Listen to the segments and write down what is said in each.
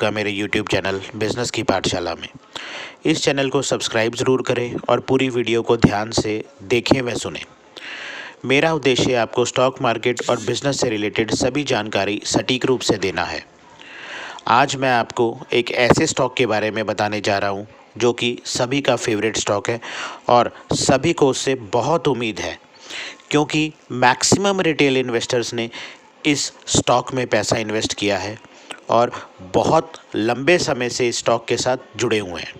आपका मेरे YouTube channel business की पाठशाला में। इस चैनल को सब्सक्राइब ज़रूर करें और पूरी वीडियो को ध्यान से देखें व सुनें। मेरा उद्देश्य आपको स्टॉक मार्केट और बिज़नेस से रिलेटेड सभी जानकारी सटीक रूप से देना है। आज मैं आपको एक ऐसे स्टॉक के बारे में बताने जा रहा हूँ जो कि सभी का फेवरेट स्टॉक है और सभी को उससे बहुत उम्मीद है, क्योंकि मैक्सिमम रिटेल इन्वेस्टर्स ने इस स्टॉक में पैसा इन्वेस्ट किया है और बहुत लंबे समय से इस स्टॉक के साथ जुड़े हुए हैं।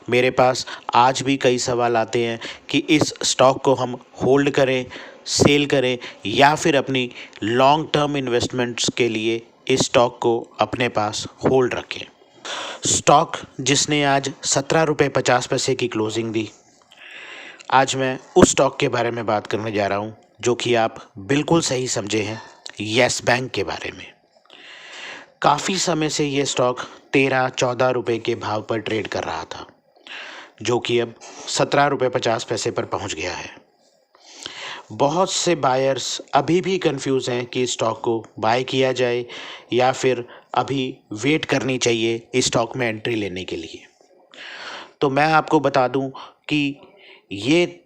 मेरे पास आज भी कई सवाल आते हैं कि इस स्टॉक को हम होल्ड करें, सेल करें या फिर अपनी लॉन्ग टर्म इन्वेस्टमेंट्स के लिए इस स्टॉक को अपने पास होल्ड रखें। स्टॉक जिसने आज 17 रुपये 50 पैसे की क्लोजिंग दी, आज मैं उस स्टॉक के बारे में बात करने जा रहा हूं जो कि आप बिल्कुल सही समझे हैं, येस बैंक के बारे में। काफ़ी समय से ये स्टॉक 13-14 रुपये के भाव पर ट्रेड कर रहा था, जो कि अब 17 रुपये 50 पैसे पर पहुंच गया है। बहुत से बायर्स अभी भी कंफ्यूज हैं कि इस स्टॉक को बाय किया जाए या फिर अभी वेट करनी चाहिए इस स्टॉक में एंट्री लेने के लिए। तो मैं आपको बता दूं कि ये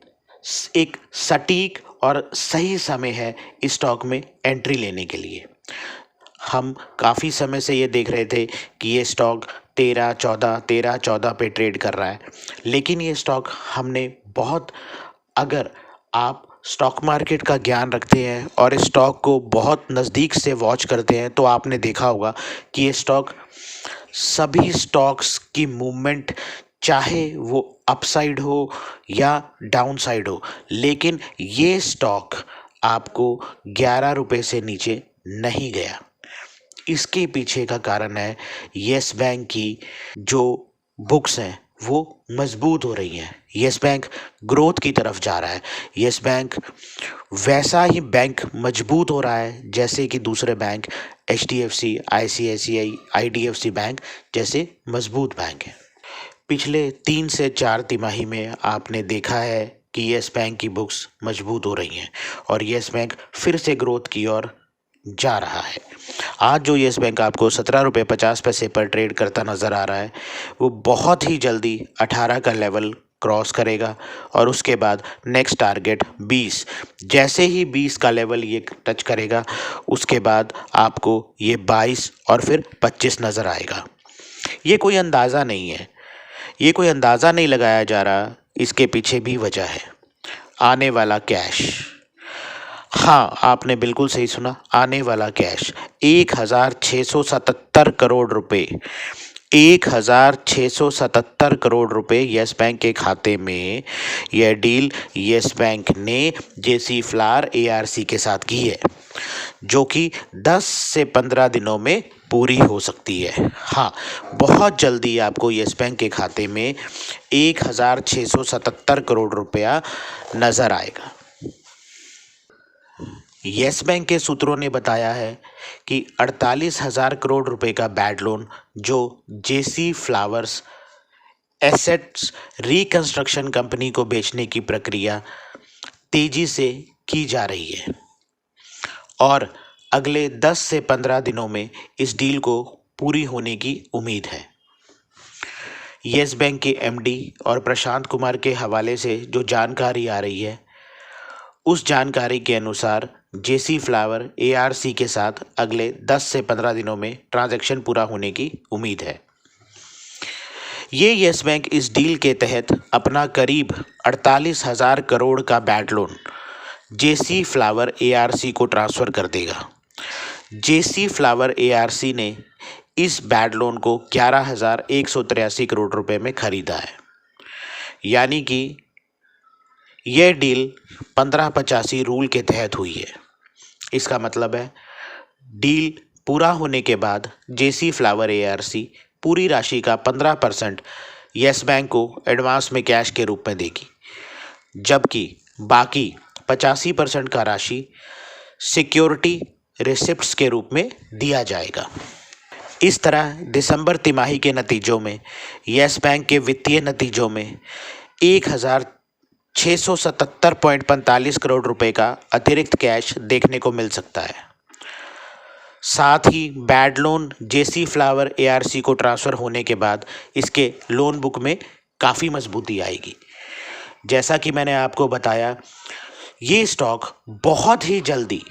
एक सटीक और सही समय है इस स्टॉक में एंट्री लेने के लिए। हम काफ़ी समय से ये देख रहे थे कि ये स्टॉक 13-14 पे ट्रेड कर रहा है, लेकिन ये स्टॉक हमने अगर आप स्टॉक मार्केट का ज्ञान रखते हैं और इस स्टॉक को बहुत नज़दीक से वॉच करते हैं तो आपने देखा होगा कि ये स्टॉक सभी स्टॉक्स की मूवमेंट, चाहे वो अपसाइड हो या डाउनसाइड हो, लेकिन ये स्टॉक आपको 11 रुपये से नीचे नहीं गया। इसके पीछे का कारण है येस बैंक की जो बुक्स हैं वो मजबूत हो रही हैं। येस बैंक ग्रोथ की तरफ जा रहा है। येस बैंक वैसा ही बैंक मजबूत हो रहा है जैसे कि दूसरे bank HDFC, ICICI, IDFC bank जैसे मजबूत बैंक हैं। पिछले 3 से 4 तिमाही में आपने देखा है कि येस बैंक की बुक्स मजबूत हो रही हैं और येस बैंक फिर से ग्रोथ की ओर जा रहा है। आज जो येस बैंक आपको 17 रुपये 50 पैसे पर ट्रेड करता नज़र आ रहा है, वो बहुत ही जल्दी 18 का लेवल क्रॉस करेगा और उसके बाद नेक्स्ट टारगेट 20। जैसे ही 20 का लेवल ये टच करेगा, उसके बाद आपको ये 22 और फिर 25 नज़र आएगा। ये कोई अंदाज़ा नहीं है, ये कोई अंदाज़ा नहीं लगाया जा रहा, इसके पीछे भी वजह है आने वाला कैश। हाँ, आपने बिल्कुल सही सुना, आने वाला कैश 1677 करोड़ रुपए, 1677 करोड़ रुपए येस बैंक के खाते में यह डील येस बैंक ने जेसी फ्लावर ARC के साथ की है, जो कि 10 से 15 दिनों में पूरी हो सकती है। हाँ, बहुत जल्दी आपको येस बैंक के खाते में 1677 करोड़ रुपया नज़र आएगा। येस बैंक के सूत्रों ने बताया है कि 48,000 करोड़ रुपए का बैड लोन जो जेसी फ्लावर्स एसेट्स रिकंस्ट्रक्शन कंपनी को बेचने की प्रक्रिया तेजी से की जा रही है और अगले 10 से 15 दिनों में इस डील को पूरी होने की उम्मीद है। येस बैंक के MD और प्रशांत कुमार के हवाले से जो जानकारी आ रही है, उस जानकारी के अनुसार जेसी फ्लावर ARC के साथ अगले 10 से 15 दिनों में ट्रांजैक्शन पूरा होने की उम्मीद है। ये येस बैंक इस डील के तहत अपना करीब 48,000 करोड़ का बैड लोन जेसी फ्लावर ARC को ट्रांसफ़र कर देगा। जेसी फ्लावर ARC ने इस बैड लोन को 11,183 करोड़ रुपए में खरीदा है, यानी कि यह डील 1585 रूल के तहत हुई है। इसका मतलब है डील पूरा होने के बाद जेसी फ्लावर ARC पूरी राशि का 15% येस बैंक को एडवांस में कैश के रूप में देगी, जबकि बाकी 85% का राशि सिक्योरिटी रिसिप्ट्स के रूप में दिया जाएगा। इस तरह दिसंबर तिमाही के नतीजों में येस बैंक के वित्तीय नतीजों में 1677.45 करोड़ रुपए का अतिरिक्त कैश देखने को मिल सकता है। साथ ही बैड लोन जेसी फ्लावर एआरसी को ट्रांसफ़र होने के बाद इसके लोन बुक में काफ़ी मजबूती आएगी। जैसा कि मैंने आपको बताया, ये स्टॉक बहुत ही जल्दी,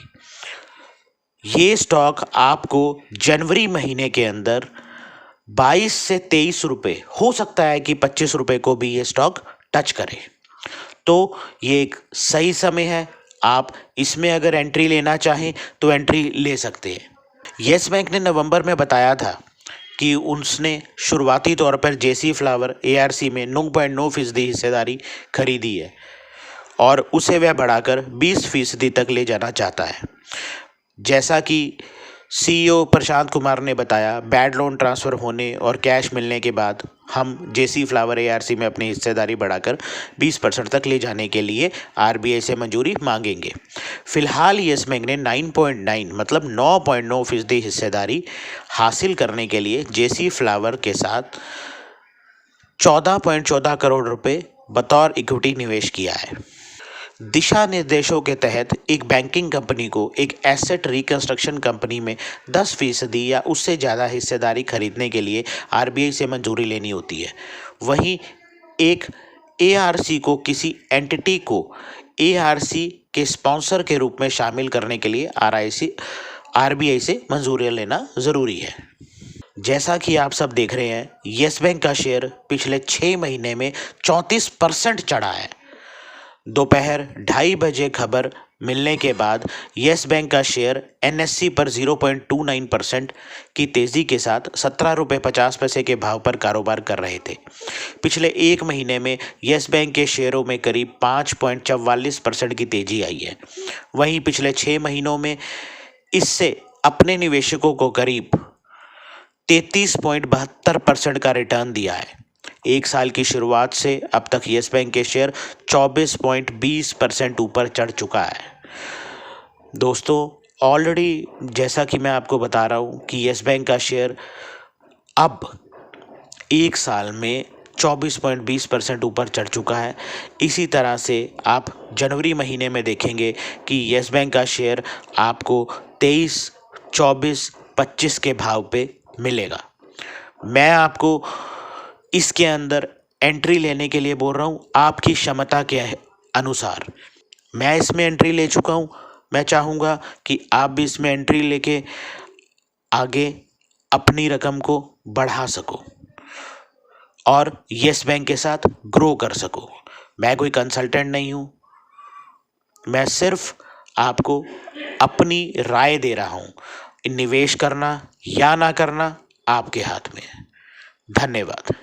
ये स्टॉक आपको जनवरी महीने के अंदर 22 से 23 रुपये, हो सकता है कि 25 रुपये को भी ये स्टॉक टच करे। तो ये एक सही समय है, आप इसमें अगर एंट्री लेना चाहें तो एंट्री ले सकते हैं। येस बैंक ने नवंबर में बताया था कि उसने शुरुआती तौर पर जेसी फ्लावर एआरसी में 9.9% हिस्सेदारी खरीदी है और उसे वह बढ़ाकर 20% तक ले जाना चाहता है। जैसा कि सीईओ प्रशांत कुमार ने बताया, बैड लोन ट्रांसफ़र होने और कैश मिलने के बाद हम जेसी फ्लावर एआरसी में अपनी हिस्सेदारी बढ़ाकर 20% तक ले जाने के लिए आरबीआई से मंजूरी मांगेंगे। फिलहाल येस बैंक ने 9.9 मतलब 9.9% हिस्सेदारी हासिल करने के लिए जेसी फ्लावर के साथ 14.14 करोड़ रुपए बतौर इक्विटी निवेश किया है। दिशा निर्देशों के तहत एक बैंकिंग कंपनी को एक एसेट रिकंस्ट्रक्शन कंपनी में 10% या उससे ज़्यादा हिस्सेदारी खरीदने के लिए आरबीआई से मंजूरी लेनी होती है। वहीं एक एआरसी को किसी एंटिटी को एआरसी के स्पॉन्सर के रूप में शामिल करने के लिए आरबीआई से मंजूरी लेना ज़रूरी है। जैसा कि आप सब देख रहे हैं, येस बैंक का शेयर पिछले 6 महीने में 34% चढ़ा है। दोपहर 2:30 बजे खबर मिलने के बाद येस बैंक का शेयर एनएससी पर 0.29% की तेज़ी के साथ 17 रुपये 50 पैसे के भाव पर कारोबार कर रहे थे। पिछले एक महीने में येस बैंक के शेयरों में करीब 5.44% की तेज़ी आई है। वहीं पिछले 6 महीनों में इससे अपने निवेशकों को करीब 33.72% का रिटर्न दिया है। एक साल की शुरुआत से अब तक येस बैंक के शेयर 24.20% ऊपर चढ़ चुका है। दोस्तों, ऑलरेडी जैसा कि मैं आपको बता रहा हूँ कि येस बैंक का शेयर अब एक साल में 24.20% ऊपर चढ़ चुका है। इसी तरह से आप जनवरी महीने में देखेंगे कि येस बैंक का शेयर आपको 23, 24, 25 के भाव पे मिलेगा। मैं आपको इसके अंदर एंट्री लेने के लिए बोल रहा हूँ, आपकी क्षमता के अनुसार। मैं इसमें एंट्री ले चुका हूँ, मैं चाहूँगा कि आप भी इसमें एंट्री लेके आगे अपनी रकम को बढ़ा सको और येस बैंक के साथ ग्रो कर सको। मैं कोई कंसल्टेंट नहीं हूँ, मैं सिर्फ आपको अपनी राय दे रहा हूँ। निवेश करना या ना करना आपके हाथ में है। धन्यवाद।